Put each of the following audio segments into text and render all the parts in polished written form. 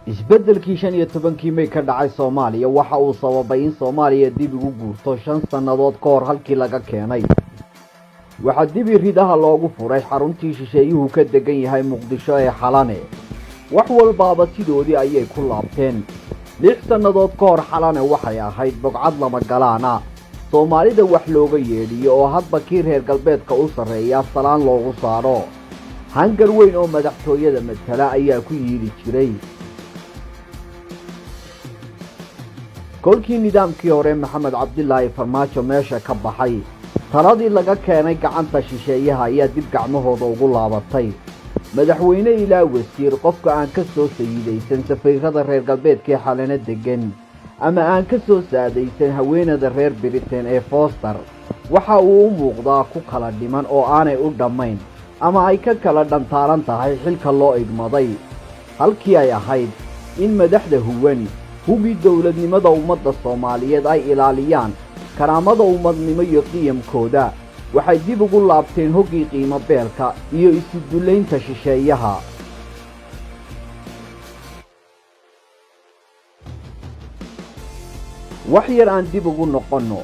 isbeddelkii 15kii May ka dhacay Soomaaliya waxa uu sababay in Soomaaliya dib ugu guurto 5 sanadood ka hor halkii laga keenay waxa dib ridaha loogu furay xaruntii shisheeyuhu ka degan yahay Muqdisho ee Xalane wax walba sidoodii ayay ku laabteen 6 sanadood ka hor Xalane waxay ahayd bogcad lama galaana Soomaalida wax looga yeedhiyo oo hadba kii reer galbeedka u sareeya salaan loogu saaro hangar weyn oo madaxtooyada matala ayaa ku yiri jiray kolkii nidaamkii hore Maxamed Cabdilaahi Farmaajo meesha ka baxay taladii laga keenay gacanta shisheeyaha ayaa dib gacmahooda ugu laabatay madaxweyne ilaa wasiir qofka aan ka soo sayidaysan safiirada reer galbeedka Xalane degan ama aan ka soo saadaysan haweenada reer Britain ee Foster waxa uu u muuqdaa ku kala dhiman oo aanay u dhamayn ama ay ka kala dhantaaran tahay xilka loo igmaday halkii ay ahayd in madaxda huwan hubi dawladnimada ummadda Soomaaliyeed ay ilaaliyaan karaamada ummadnimo iyo qiyamkooda waxay dib ugu laabteen hogii qiimo beelka iyo isu duleynta shisheeyaha wax yar aan dib ugu noqono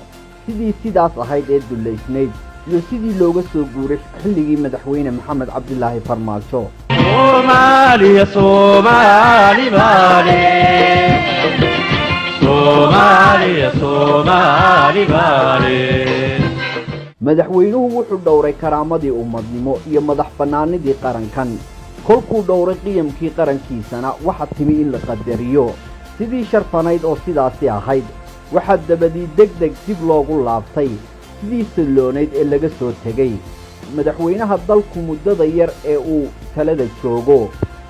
sidii sidaas ahayd ee duleysneyd iyo sidii looga soo guuray xilligii madaxweyne Maxamed Cabdilaahi Farmaajo Soomaaliya Soomaali baale Soomaaliya Soomaali baale madaxweynuhu wuxuu dhowray karaamadii ummadnimo iyo madax banaanidii qarankan kolkuu dhowray qiyamkii qarankiisana waxa timi in la qadariyo sidii sharfanayd oo sidaasi ahayd waxa dabadii degdeg dib loogu laabtay sidii saloonayd ee laga soo tagay madaxweynaha dalku muddada yar ee uu talada joogo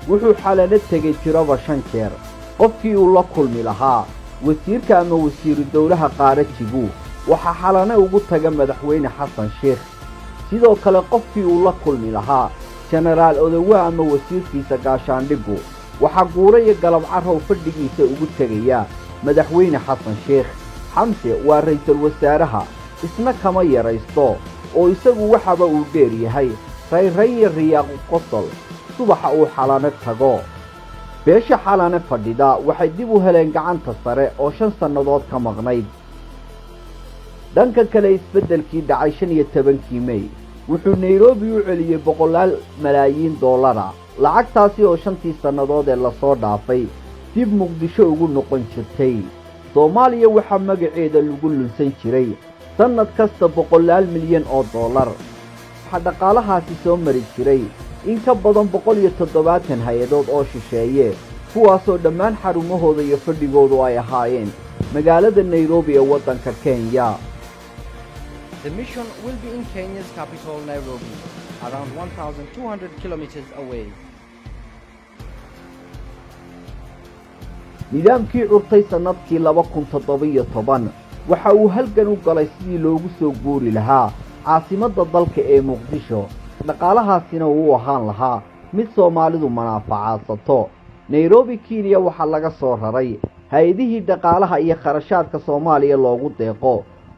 wuxuu Xalane tagay tiraba 5 jeer qofkii uu la kulmi lahaa wasiirka ama wasiiru dawlaha qaarajigu waxa Xalane ugu taga madaxweyne Xasan Sheekh sidoo kale qofkii uu la kulmi lahaa generaal Odawa ama wasiirkiisa gaashaandhigu waxa guuray galab carrow fadhigiisa ugu tagaya madaxweyne Xasan Sheekh xamse waa ra'iisul wasaaraha isna kama yaraysto oo isagu waxaba uu dheer yahay rayray riyaaq qosol subaxa uu Xalane tago beesha Xalane fadhida waxay dib u heleen gacanta sare oo 5 sanadood ka maqnayd dhanka kale isbeddelkii dhacay 15kii May wuxuu Nairobi u celiyay $100 malaayiin lacagtaasi oo 5 sanadood ee la soo dhaafay dib Muqdisho ugu noqon jirtay Soomaaliya waxa magaceeda lagu lunsan jiray sanad kasta $100 milyan waxa dhaqaalahaasi soo mari jiray in ka badan 170 hay'adood oo shisheeye kuwaasoo dhammaan xarumahooda iyo fadhigoodu ay ahaayeen magaalada Nairobi ee waddanka Kenya. The mission will be in Kenya's capital Nairobi, around 1,200 kilometers away. nidaamkii urtay sanadkii 2017 waxa uu halgan u galay sidii loogu soo guuri lahaa caasimadda dalka ee Muqdisho dhaqaalahaasina uu ahaan lahaa mid Soomaalidu manaafacaadsato Nairobi Kenya waxa laga soo raray hay'adihii dhaqaalaha iyo kharashaadka Soomaaliya loogu deeqo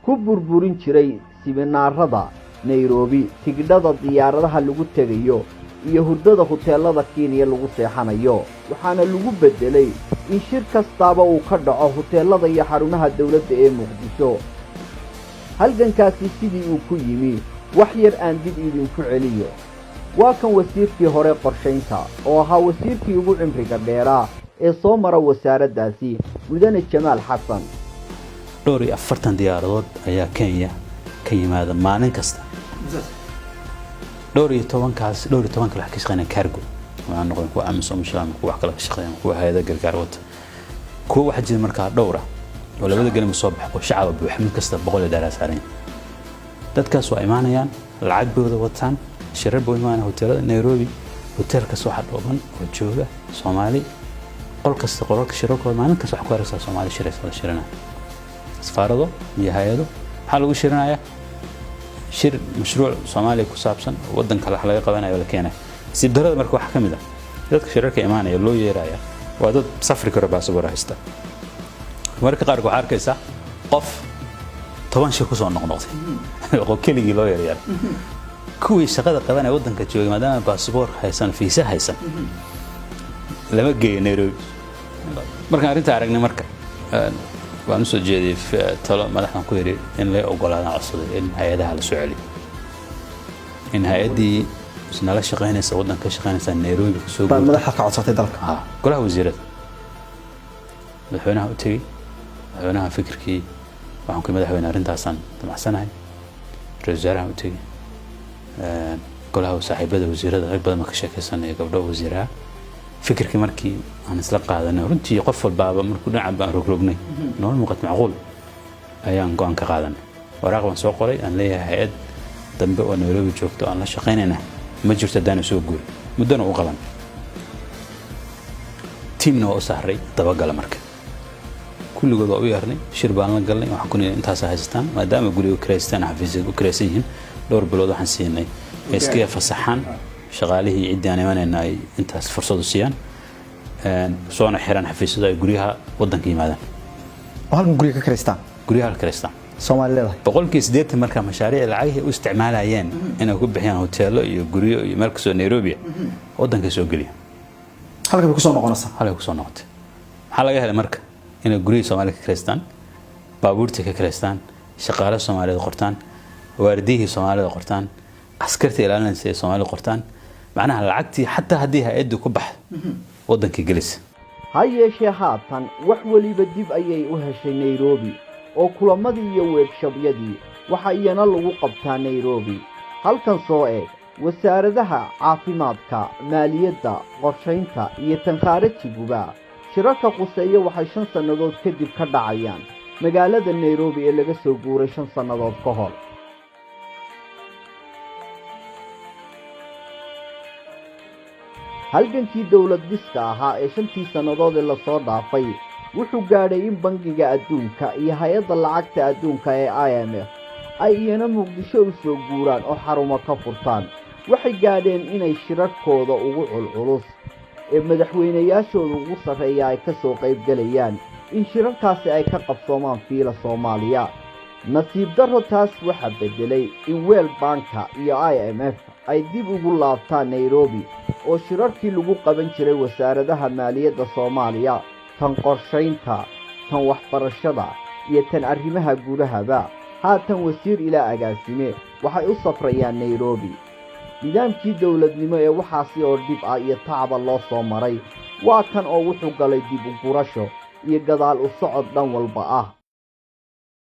ku burburin jiray siminaarada Nairobi tigidhada diyaaradaha lagu tagayo iyo hurdada hoteelada Kenya lagu seexanayo waxaana lagu bedelay in shir kastaaba uu ka dhaco hoteelada iyo xarumaha dawladda ee Muqdisho halgankaasi sidii uu ku yimi wax yar aan dib idinku celiyo waa kan wasiirkii hore qorshaynta oo ahaa wasiirkii ugu cimriga dheeraa ee soo mara wasaaraddaasi mudane Jamaal Xasan 40 diyaaradood ayaa Kenya ka yimaada maalin kasta 12 kaas 12 kala ka shaqeynaa cargo waxaan noqon ku Amazon Shaan ku wax kala ka shaqeeyaan ku hay'ada gargaar wata ku wax jid markaa dhowra oo labada galmo soo baxo shacab buux mid kasta $100 saaran dadkaas waa imaanayaan lacag booda wataan shirar boo imaanay hoteelada Nairobi hoteelka soo xadooban oo jooga Soomaali qol kasta qoralka shirarkooda maalin kasta wax ku aragtaa Soomaali shirana safarado iyo hay'ado waxa lagu shiranayaa shir mashruuc Soomaaliya ku saabsan wadanka laga qabanayo la keenay si darada marka wax kamid ah dadka shirarka imaanaya loo yeeraya waa dad safri karo baasaboor haysta marka qaar ku arkaysa qof 10 shir ku soo noqnoqday oo keligii loo yeeray kuwii shaqada qabanay wadanka joogay maadaama baasaboor haysan fiisa haysan lama geeyo Nairobi markaan arrinta aragnay marka waan usoo jeediyey talo madaxdan ku yidhi in la ogolaadaan codsaday in hay-adaha la soo celiyo in hay-addii nala shaqaynaysa waddanka ka shaqaynaysa Nairobi kasoo baa madaxa ka codsatay dalka golaha wasiirada madaxweynaha u tegey madaxweynaha fikirkii waxaan ku madaxweyne arrintaasaan damacsanahay ra-iisul wasaaraha u tegey golaha saaxiibada wasiirada rag badan ka sheekaysanaya gabdho wasiiraha fikirkii markii aan isla qaadanay runtii qof walbaaba markuu dhinac baan rogrognay nool muuqat macquul ayaan go'aan ka qaadanay waraaq baan soo qoray aan leeyahay hay'ad dambe oo Nairobi joogto aan la shaqaynayna ma jirto daan soo guur muddana u qaban teamna oo saaray dabagala marka kulligood waa u yeernay shir baan la galnay waxaan ku niyay intaas haystaan maadaama guriga Kristaan xafiiska u Kiraysan yihiin dhowr bilood waxaan siinay iska fasaxan shaqaalihii ciidii aan imanayna ay intaas fursad u siiyaan soona xiran xafiisyada ay guriyaha waddanka yimaadaan halkan guriga ka Kristaan guriyaha Kristaan Soomaaliyeed boqolkiiba 80 marka mashaariic lacag u isticmaalayeen inay ku bixiyaan hoteelo iyo guriyo iyo meel kasta Nairobi waddanka soo galiya halka ku soo noqonaysa halka ku soo noqotay waxa laga helay marka inay guriga Soomaaliyeed ka Kristaan baabuurta ka Kristaan shaqaale Soomaaliyeed qortaan waardiyada Soomaaliyeed qortaan askarta ilaalinaysa Soomaaliyeed qortaan macnaha lacagtii xataa haddii hay'addu ku baxdo waddanka gelis ha yeeshee haatan wax waliba dib ayay u heshay Nairobi oo kulamadii iyo weegshabyadii waxa iyana lagu qabtaa Nairobi halkan soo eeg wasaaradaha caafimaadka maaliyadda qorshaynta iyo tanqaarajiguba shirarka quseeyo waxay 5 sanadood kadib ka dhacayaan magaalada Nairobi ee laga soo guuray 5 sanadood ka hor halgankii dawlad dhiska ahaa ee 5 sanadood ee la soo dhaafay wuxuu gaadhay in bangiga adduunka iyo hay'adda lacagta adduunka ee IMF ay iyana Muqdisho u soo guuraan oo xarumo ka furtaan waxay gaadheen inay shirarkooda ugu culculus ee madaxweynayaashooda ugu sarreeya ay ka soo qayb galayaan in shirarkaasi ay ka qabsoomaan fiila Soomaaliya nasiib darro taas waxa bedelay in World Banka iyo IMF ay dib ugu laabtaan Nairobi oo shirarkii lagu qaban jiray wasaaradaha maaliyadda Soomaaliya tan qorshaynta tan waxbarashada iyo tan arrimaha gudahaba haatan wasiir ilaa agaasime waxay u safrayaan Nairobi nidaamkii dawladnimo ee waxaasi oo dib ah iyo tacab loo soo maray waa kan oo wuxuu galay dib u gurasho iyo gadaal u socod dhan walba ah